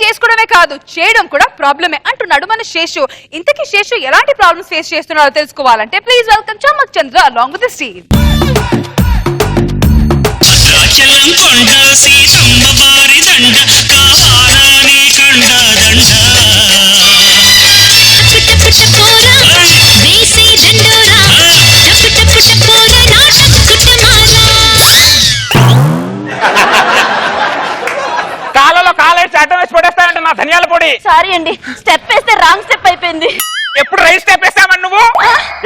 చేసుకోవడమే కాదు చేయడం కూడా ప్రాబ్లమే అంటున్నాడు మన శేషు. ఇంతకీ శేషు ఎలాంటి ప్రాబ్లమ్స్ ఫేస్ చేస్తున్నారో తెలుసుకోవాలంటే please welcome Chammak Chandra along with the team. కాలలో కాలేసి అడ్డం వేసి పడేస్తానంటే నా ధనియాల పొడి. సారీ అండి, స్టెప్ వేస్తే రాంగ్ స్టెప్ అయిపోయింది. ఎప్పుడు రైట్ స్టెప్ వేస్తామని నువ్వు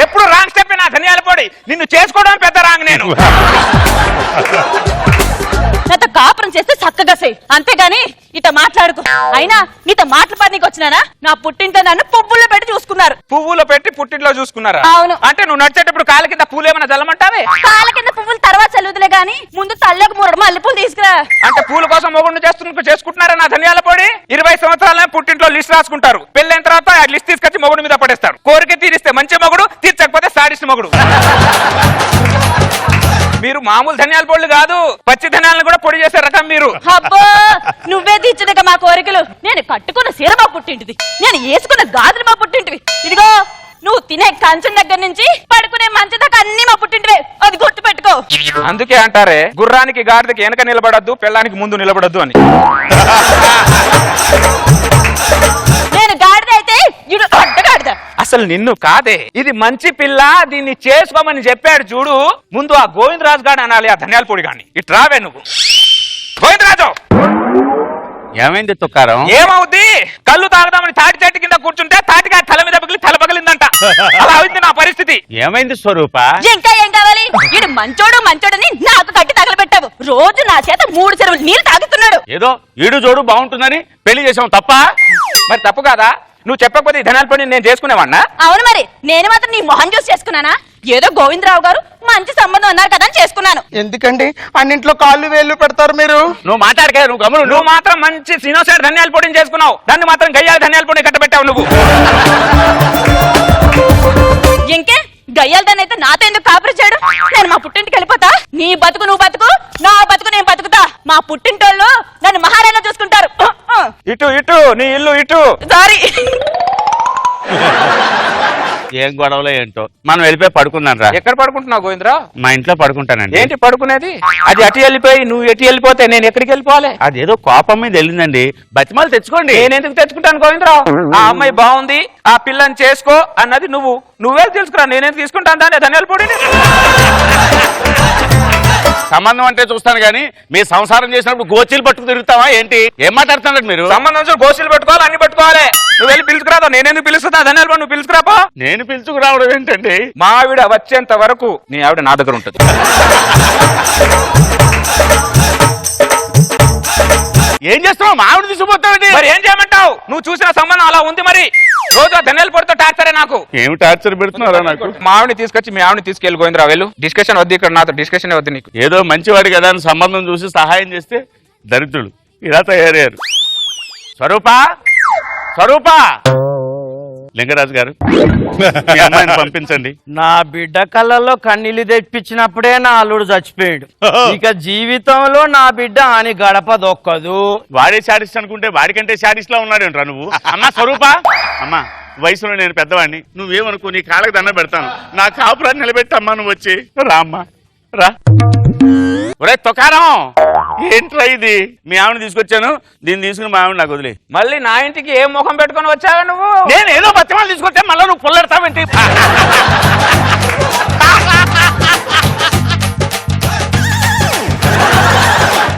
ఎప్పుడు రాంగ్ స్టెప్ నా ధనియాల పొడి. నిన్ను చేసుకోవడం పెద్ద రాంగ్. నేను నాతో కాపురం చేస్తే చక్కగా చేయి, అంతేగాని ఇట మాట్లాడుకో. అయినా నీతో మాటలు పనికి వచ్చినానా? నా పుట్టింట్లో నన్ను పువ్వుల్లో పెట్టి చూసుకున్నారు. పువ్వులో పెట్టి పుట్టింట్లో చూసుకున్నారా? అవును. అంటే నువ్వు నడిచేటప్పుడు కాళ్ళ కింద పూలు ఏమైనా చల్లమంటావే? కాళ్ళ కింద పువ్వులు తర్వాత చల్లుదులే గాని ముందు తల్లకు మూరడు మల్లెపూలు తీసుకురా. అంటే పూల కోసం మొగుడిని చేసుకుంటున్నారా నా ధనియాల పొడి? 20 సంవత్సరాలే పుట్టింట్లో లిస్ట్ రాసుకుంటారు. పెళ్ళైన తర్వాత ఆ లిస్ట్ తీసుకొచ్చి మొగుడు మీద పడేస్తారు. కోరిక తీరిస్తే మంచి మొగుడు, తీర్చకపోతే సాడిస్ట్ మొగుడు. మీరు మామూలు ధనియాల పొడులు కాదు, పచ్చి ధనియాలను కూడా పొడి చేసే రకం మీరు. అబ్బో, నువ్వే తీర్చుదక మా కోరికలు. నేను కట్టుకున్న సీర మా పుట్టింటిది, నేను వేసుకున్న గాజులు మా పుట్టింటివి. ఇదిగో నువ్వు తినే కంచం దగ్గర నుంచి పడుకునే మంచం దాకా అన్ని మా పుట్టింటివే, అది గుర్తు పెట్టుకో. అందుకే అంటారే గుర్రానికి గాడిదకి వెనక నిలబడద్దు, పెళ్ళానికి ముందు నిలబడద్దు అని. నేను గాడిద అయితే ఇడు అడ్డగాడిద. అసలు నిన్ను కాదే, ఇది మంచి పిల్ల, దీన్ని చేసుకోమని చెప్పాడు చూడు. ముందు ఆ గోవిందరాజు గాడు అనాలి ఆ ధనియాల పొడి గాని. ఇటు రావే నువ్వు. గోవిందరాజు, ఏమైంది తుక్కారం? ఏమవుద్ది? కళ్ళు తాగదామని తాటి చెట్టు కింద కూర్చుంటే తాటిగా తల మీద తల పగిలిందంట. అలా అయింది నా పరిస్థితి. ఏమైంది స్వరూప? ఇంకా ఏం కావాలి? ఈడు మంచోడని నాకు కట్టి తగలబెట్టావు. రోజు నా చేత 3 చెరువులు నీళ్ళు తాగుతున్నాడు. ఏదో ఈడు జోడు బాగుంటుందని పెళ్లి చేసాం తప్ప. మరి తప్పు కాదా? నువ్వు చెప్పకపోతే ఈ ధనాల పని నేను చేసుకునేవాడినా? అవును, మరి నేను మాత్రం నీ మొహం చూసి చేసుకున్నానా? ఏదో గోవిందరావు గారు మంచి సంబంధం అన్నారు కదా అని చేసుకున్నాను. ఎందుకండి అన్నింట్లో కాళ్ళు వేళ్ళు పెడతారు మీరు? నువ్వు మాట్లాడక, నువ్వు గమను. నువ్వు మాత్రం మంచి సినోసైడ్ ధనియాల పొడిని చేసుకున్నావు, దాన్ని మాత్రం గయ్యాల ధనియాల పొడిని కట్టబెట్టావు నువ్వు. ఇంకే గయ్యాలదాన్ని అయితే నాతో ఎందుకు కాపురం చేయడు? నేను మా పుట్టింటికి వెళ్ళిపోతా. నీ బతుకు నువ్వు బతుకు, నా బతుకు నేను బతుకుతా. మా పుట్టింటోళ్ళు నన్ను మహారాణా చూసుకుంటారు. ఇటు ఇటు నీ ఇల్లు ఇటు. సారీ. ఏం గొడవలో ఏంటో. మనం వెళ్ళిపోయి పడుకుందాం రా. ఎక్కడ పడుకుంటున్నావు గోవిందరా? మా ఇంట్లో పడుకుంటానండి. ఏంటి పడుకునేది? అది అటు వెళ్ళిపోయి నువ్వు ఎటు వెళ్ళిపోతే నేను ఎక్కడికి వెళ్ళిపోవాలి? అదేదో కోపం మీద వెళ్ళిందండి. బతిమాలు తెచ్చుకోండి. నేను ఎందుకు తెచ్చుకుంటాను గోవిందరావు? ఆ అమ్మాయి బాగుంది, ఆ పిల్లని చేసుకో అన్నది నువ్వే తెలుసుకురా. నేనేం తీసుకుంటాను దాన్ని ధనియాల పొడిని. సంబంధం అంటే చూస్తాను గానీ మీ సంసారం చేసినప్పుడు గోచీలు పట్టుకు తిరుగుతావా ఏంటి? ఏం మాట్లాడుతున్నారు మీరు? సంబంధం గోసులు పెట్టుకోవాలి, అన్ని పెట్టుకోవాలి. నువ్వు వెళ్ళి పిలుచుకురాదా? నేనెందుకు పిలుస్తున్నా ధనియాల పొడి? నువ్వు పిలుచుకురాపో. నేను పిలుచుకురావడం ఏంటండి? మా ఆవిడ వచ్చేంత వరకు నీ ఆవిడ నా దగ్గర ఉంటుంది. ఏం చేస్తున్నావు? మా ఆవిడ తీసుకుపోతావండి. మరి ఏం చేయమంటావు? నువ్వు చూసిన సంబంధం అలా ఉంది. మరి రోజు ధనియాల పొడితో టార్చరే నాకు. ఏమి టార్చర్ పెడుతున్నారా నాకు? మా ఆవిడని తీసుకొచ్చి మీ ఆవిడని తీసుకెళ్ళి గోవిందరావు వెళ్ళు. డిస్కషన్ వద్దు ఇక్కడ, నాతో డిస్కషన్ వద్దు నీకు. ఏదో మంచివాడు కదా అని సంబంధం చూసి సహాయం చేస్తే దరిద్రులు ఇలా తయారయ్యారు. స్వరూపా, స్వరూపా, లింగరాజు గారు మీ అమ్మాయిని పంపించండి. నా బిడ్డ కళ్ళల్లో కన్నీళ్లు తెప్పించినప్పుడే నా అల్లుడు చచ్చిపోయాడు. ఇక జీవితంలో నా బిడ్డ అని గడప దొక్కదు. వాడే శాడిస్ట్ అనుకుంటే వాడికంటే శాడిస్ట్ లా ఉన్నాడేంట్రా నువ్వు? అమ్మా స్వరూపా, అమ్మా వయసులో నేను పెద్దవాడిని, నువ్వేమనుకో నీ కాళ్ళకి దండం పెడతాను. నా కాపురాన్ని నిలబెట్టమ్మా, నువ్వు వచ్చి రా అమ్మా రా. ఒరే తొకారం, ఏంట్రా ఇది? మీ ఆవిడని తీసుకొచ్చాను, దీన్ని తీసుకుని మా ఆవిడ నాకు వదిలే. మళ్ళీ నా ఇంటికి ఏం ముఖం పెట్టుకొని వచ్చావా నువ్వు? నేను ఏదో బతిమాలు తీసుకొస్తే మళ్ళీ నువ్వు పుల్లెడతావేంటి?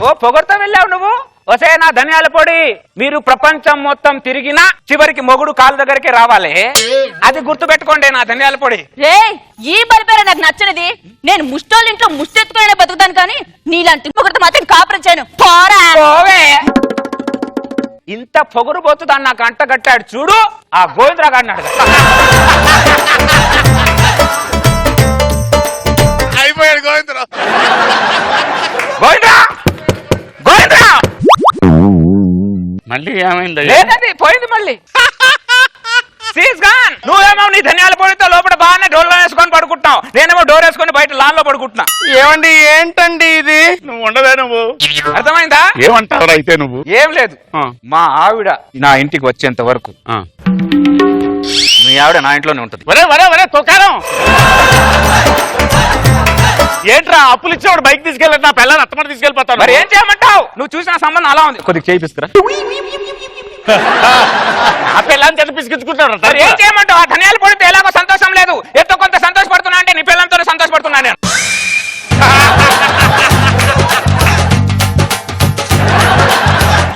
ఓ పొగడతా వెళ్ళావు నువ్వు. వసే నా ధనియాల పొడి, మీరు ప్రపంచం మొత్తం తిరిగినా చివరికి మొగుడు కాలు దగ్గరికి రావాలి. అది గుర్తు పెట్టుకోండి నా ధనియాల పొడి. రే, ఈ బలిపేర నాకు నచ్చనిది. నేను ముష్టోళ్ళ ఇంట్లో ముష్టెత్తుకునే బతుకుతాను కానీ నీలాంటి పొగడత మాత్రం కాపురం చేయను. పోవే. ఇంత పొగరు పోతు దాన్ని నాకు అంట కట్టాడు చూడు ఆ గోవిందరా గారిని అడగ. అయిపోయాడు గోవిందరా. గోవిందరా, గోవిందరా. మళ్ళీ ఏమైంది? లేదండి, పోయింది మళ్ళీ. నువ్వేమో నీ ధనియాల పొడితో లోపల బాగానే డోల్లో వేసుకొని పడుకుంటావు. నేనేమో డోర్ వేసుకొని బయట లాన్ లో పడుకుంటున్నా. ఏమండి ఏంటండి ఇది? నువ్వు ఉండవే నువ్వు. అర్థమైందా? ఏమంటావు అయితే నువ్వు? ఏం లేదు, మా ఆవిడ నా ఇంటికి వచ్చేంత వరకు మీ ఆవిడ నా ఇంట్లోనే ఉంటది. ఒరే ఒరే ఒరే తొక్కారం, ఏంట్రా అప్పులు ఇచ్చేవాడు బైక్ తీసుకెళ్ళి నా పిల్లలు అత్తమాట తీసుకెళ్ళిపోతాను. మరి ఏం చేయమంటావు? నువ్వు చూసిన సంబంధం అలా ఉంది, కొద్దిగా చేయిపిస్తురా. ఆ పిల్లని చేత పిసికించుకుంటాడు. మరి ఏం చేయమంటావు? ఆ ధనియాలు పడితే ఎలాగో సంతోషం లేదు, ఎంతో కొంత సంతోషపడుతున్నా అంటే నీ పిల్లలతోనే సంతోషపడుతున్నా నేను.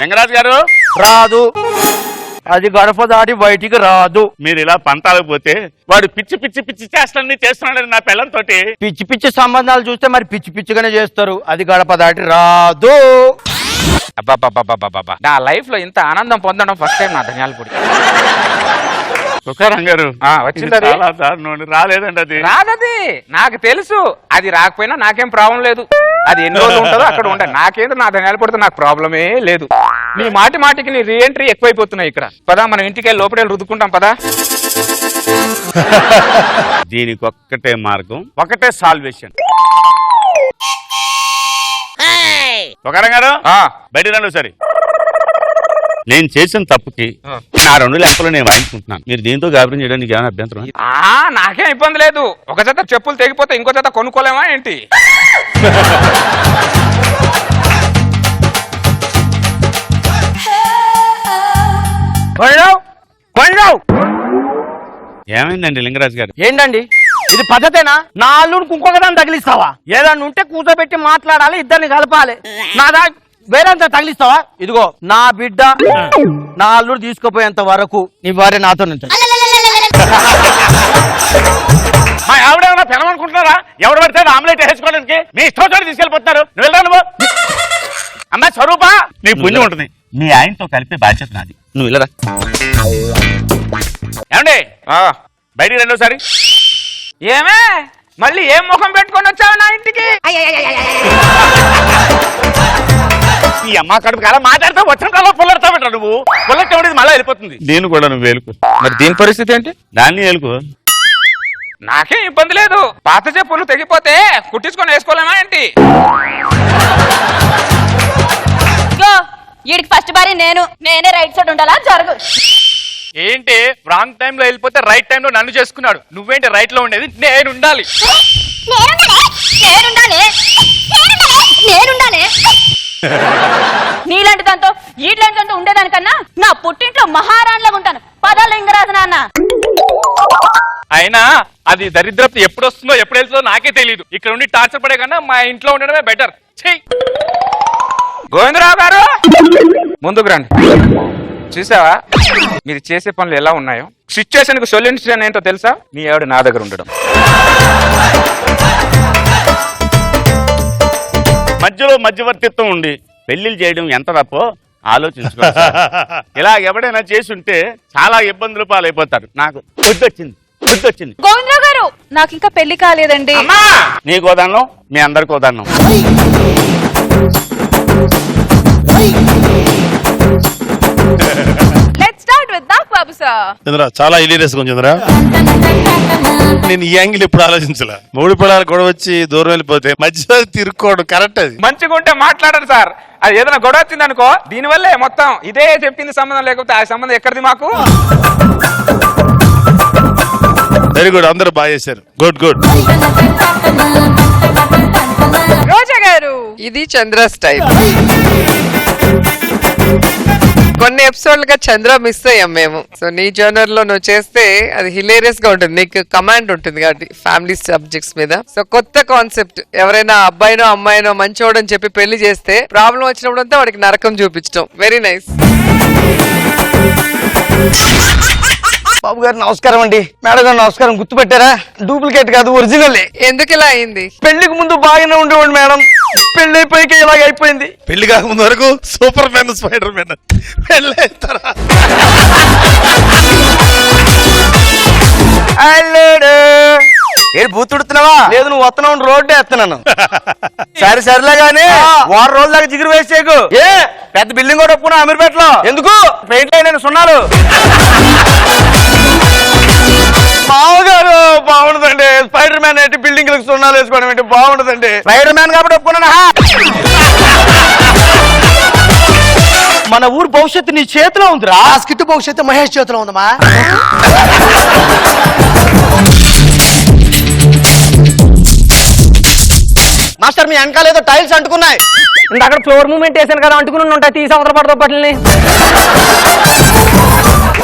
లింగరాజు గారు రాదు, అది గడప దాటి బయటికి రాదు. మీరు ఇలా పంతాలకపోతే వాడు పిచ్చి పిచ్చి పిచ్చి చేష్టలన్నీ చేస్తున్నాడు నా పిల్లలతో. పిచ్చి పిచ్చి సంబంధాలు చూస్తే మరి పిచ్చి పిచ్చిగానే చేస్తారు. అది గడప దాటి రాదు. అబ్బాబ్బాబ్బాబ్బా, నా లైఫ్ లో ఇంత ఆనందం పొందడం ఫస్ట్ టైం నా ధనియాల పొడి. తుకారం గారు వచ్చింది అది. చాలా దారుణం. రాలేదండి అది. రాదది నాకు తెలుసు, అది రాకపోయినా నాకేం ప్రాబ్లం లేదు. అది ఎన్ని రోజులు ఉంటుందో అక్కడ ఉండాలి. నాకేందో నా ధనియాలు పడితే నాకు ప్రాబ్లమే లేదు. నీ మాటి మాటికి నీ రీఎంట్రీ ఎక్కువైపోతున్నాయి ఇక్కడ. పదా మనం ఇంటికి వెళ్ళి లోపల రుద్దుకుంటాం పదా. దీనికి ఒక్కటే మార్గం, ఒకటే సాల్వేషన్. తుకారం గారు బయట రండి సరే. నేను చేసిన తప్పుకి నా 2 లెక్కలు నేను వాయించుకుంటున్నాను. మీరు దీంతో గాబరం చేయడానికి ఏమైనా అభ్యంతరం? నాకేం ఇబ్బంది లేదు. ఒక జత చెప్పులు తెగిపోతే ఇంకో జత కొనుక్కోలేమా ఏంటి? ఏమైందండి లింగరాజు గారు? ఏంటండి ఇది పద్ధతేనా? నా అల్లుడికి ఇంకొక దాన్ని తగిలిస్తావా? ఏదన్నా ఉంటే కూర్చోబెట్టి మాట్లాడాలి, ఇద్దరిని కలపాలి. నా వేరేంత తగిలిస్తావా? ఇదిగో నా బిడ్డ నా అల్లుడు తీసుకుపోయేంత వరకు నీ భార్య నాతో ఉంటుంది. మా ఆవిడేమన్నా పిలవనుకుంటున్నారా? ఎవడు పడితే ఆమ్లెట్ వేసుకోవడానికి మీ ఇష్టం చోటు తీసుకెళ్ళిపోతున్నారు. నువ్వు వెళ్తా నువ్వు. అమ్మా స్వరూపా, నీ పుణ్యం ఉంటుంది. మీ ఆయనతో కలిపే బాధ్యత నాది. నువ్వు వెళ్ళరా. ఏమండి బయటికి రెండోసారి. ఏమే మళ్ళీ ఏం ముఖం పెట్టుకొని వచ్చావు నా ఇంటికి? ఈ అమ్మ కడుపు కాలం మాట్లాడితే వచ్చిన కాలం పుల్లడతా పెట్టా. నువ్వు పుల్లెట్టేది మళ్ళీ వెళ్ళిపోతుంది. నేను కూడా నువ్వు వేలుకో. మరి దీని పరిస్థితి ఏంటి? దాన్ని వేలుకో. నాకేం ఇబ్బంది లేదు. పాత చెప్పులు తెగిపోతే కుట్టించుకొని వేసుకోలేమా ఏంటి? వీడికి ఫస్ట్ బారి నేనే రైట్ సైడ్ ఉండాలా? జరుగు. ఏంటి రాంగ్ టైం లో వెళ్ళిపోతే రైట్ టైం లో నన్ను చేసుకున్నాడు. నువ్వేంటి రైట్ లో ఉండేది? నేను ఉండాలి. నీలాంటి దాంతో ఈలాంటి దాంతో ఉండేదానికన్నా నా పుట్టింట్లో మహారాణిలాగా ఉంటాను. పదాలు లింగరాజు నాన్న. అయినా అది దరిద్రపు ఎప్పుడు వస్తుందో ఎప్పుడు వెళ్తుందో నాకే తెలియదు. ఇక్కడ ఉండి టార్చర్ పడే కన్నా మా ఇంట్లో ఉండడమే బెటర్. గోవిందరావు గారు ముందుకు రండి. చూసావా మీరు చేసే పనులు ఎలా ఉన్నాయో? సిచ్యువేషన్ కు సొల్యూషన్ ఏంటో తెలుసా? మీ ఆవిడ నా దగ్గర ఉండడం. మధ్యలో మధ్యవర్తిత్వం ఉండి పెళ్లిళ్ళు చేయడం ఎంత తప్పో ఆలోచించుకోండి. ఇలా ఎవడైనా చేసి ఉంటే చాలా ఇబ్బందులు పాలైపోతారు. నాకు బుద్ధొచ్చింది. గోవిందరావు గారు నాకు ఇంకా పెళ్లి కాలేదండి. నీకు ఉదాహరణ, మీ అందరికి ఉదాహరణ. Let's start with Nag Babu sir. Chandra చాలా ఇలీరియస్ గా చంద్ర. నేను ఈ యాంగిల్ ఎప్పుడు ఆలోచించలే. మూడు పిల్లలు గొడవ వచ్చి దూరం వెళ్ళిపోతే మధ్యలో తిరుక్కోవడం కరెక్ట్. అది మంచిగా ఉంటే మాట్లాడండి సార్. అది ఏదైనా గొడవ వచ్చింది అనుకో, దీనివల్లే మొత్తం ఇదే చెప్పింది సంబంధం, లేకపోతే ఆ సంబంధం ఎక్కడిది మాకు? వెరీ గుడ్, అందరూ బాగా చేశారు. Good good. రోజా గారు ఇది చంద్ర స్టైల్. కొన్ని ఎపిసోడ్లుగా చంద్ర మిస్ అయ్యాం మేము. సో నీ జర్నర్ లో నువ్వు చేస్తే అది హిలేరియస్ గా ఉంటుంది. నీకు కమాండ్ ఉంటుంది కాబట్టి ఫ్యామిలీ సబ్జెక్ట్స్ మీద. సో కొత్త కాన్సెప్ట్. ఎవరైనా అబ్బాయినో అమ్మాయినో మంచోడని చెప్పి పెళ్లి చేస్తే ప్రాబ్లం వచ్చినప్పుడు అంతా వాడికి నరకం చూపించడం. Very nice. బాబు గారు నమస్కారం అండి. మేడం గారు నమస్కారం. గుర్తుపెట్టారా? డూప్లికేట్ కాదు, ఒరిజినల్. ఎందుకు ఇలా అయింది? పెళ్లికి ముందు బాగానే ఉండేవాడు మేడం, పెళ్లి అయిపోయాక ఇలాగ అయిపోయింది. పెళ్లి కాకముందు వరకు సూపర్ మ్యాన్, స్పైడర్ మ్యాన్. పెళ్ళైతారా? ఏడు బూతుడుతున్నావా? లేదు, నువ్వు వస్తున్నావు, రోడ్డు వేస్తున్నాను. సరే సరేలే గానీ వారం రోజుల దాకా జిగురు వేసేకు. ఏ పెద్ద బిల్డింగ్ కూడా ఒప్పుకున్నా అమీర్పేటలో. ఎందుకు? పెయింట్ అయిన సున్నాలు. మామగారు బాగుండదండి. స్పైడర్ మ్యాన్ ఏంటి బిల్డింగ్ సున్నాలు వేసుకోవడం ఏంటి బాగుండదండి. స్పైడర్ మ్యాన్ కాబట్టి ఒప్పుకున్నా. మన ఊరు భవిష్యత్తు నీ చేతిలో ఉందిరా. ఆ స్కిట్ భవిష్యత్తు మహేష్ చేతిలో ఉందమ్మా. మాస్టర్ మీ వెనకాల ఏదో టైల్స్ అంటుకున్నాయి. అక్కడ ఫ్లోర్ మూమెంట్ వేసాను కదా అంటుకుని ఉంటాయి. తీసి అవతల పడతా పట్లని.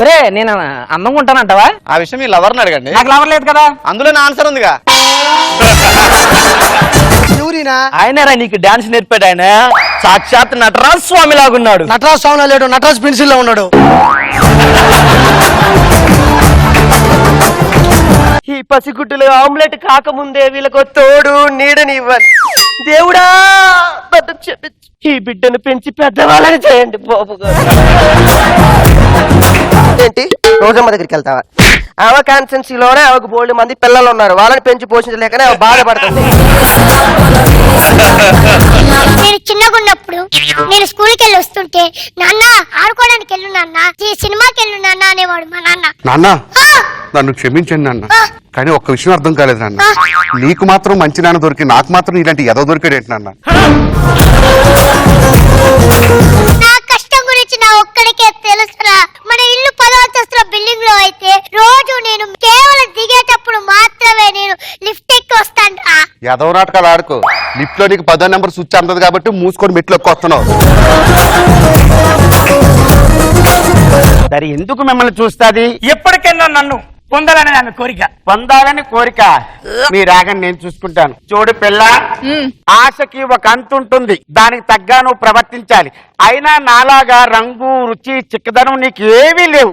రే నేను అందంగా ఉంటానంటావా? ఆ విషయం మీ లవర్ని అడగండి. నాకు లవర్ లేదు కదా. అందులో నా ఆన్సర్ ఉందిగా. ఎవరినా ఆయనరా నీకు డాన్స్ నేర్పాడు. ఆయన సాక్షాత్ నటరాజ్ స్వామి లాగున్నాడు. నటరాజ్ స్వామిలో లేడు, నటరాజ్ పెన్సిల్ లో ఉన్నాడు. ఈ పసిగుడ్డులు ఆమ్లెట్ కాకముందే వీళ్ళకు తోడు నీడనివ్వాలి. దేవుడా నన్ను క్షమించు. ఈ బిడ్డను పెంచి పెద్దవాళ్ళని చేయండి బాబు గారు. ఏంటి రోజమ్మ దగ్గరికి వెళ్తావా? ఆమె కాన్స్టెన్సీలోనే ఆమెకు బోల్డ్ మంది పిల్లలు ఉన్నారు. వాళ్ళని పెంచి పోషించలేకనే ఆమె బాధపడుతుంది. నేను చిన్నగా ఉన్నప్పుడు నేను స్కూల్కి వెళ్ళి వస్తుంటే నాన్న ఆడుకోవడానికి వెళ్ళు నాన్న, సినిమాకి వెళ్ళు నాన్న అనేవాడు మా నాన్న. నాన్న నన్ను క్షమించండి నాన్న, కానీ ఒక్క విషయం అర్థం కాలేదు నాన్న. నీకు మాత్రం మంచి నాన్న దొరికి నాకు మాత్రం ఇలాంటి ఎదో దొరికాడు ఏంటి నాన్న? నా కష్టం గురించి నా ఒక్కడికే తెలుసురా. మన ఇల్లు 10వ అంతస్తుల బిల్డింగ్ లో అయితే రోజు నేను కేవలం దిగేటప్పుడు మాత్రమే నేను లిఫ్ట్ ఎక్కి వస్తాను రా. ఎదవ నాటకాలు ఆడుకో. లిఫ్ట్ లో నీకు 10వ నెంబర్ స్విచ్ అందదు కాబట్టి మూసుకొని మెట్లు ఎక్కువ వస్తున్నావు. సరే ఎందుకు మిమ్మల్ని చూస్తాది? ఎప్పటికైనా నన్ను పొందాలని ఆమె కోరిక. పొందాలని కోరిక. మీ రాగని నేను చూసుకుంటాను. చూడు పిల్ల, ఆశకి ఒక అంతు ఉంటుంది. దానికి తగ్గ నువ్వు ప్రవర్తించాలి. అయినా నాలాగా రంగు రుచి చిక్కదనం నీకు ఏమీ లేవు.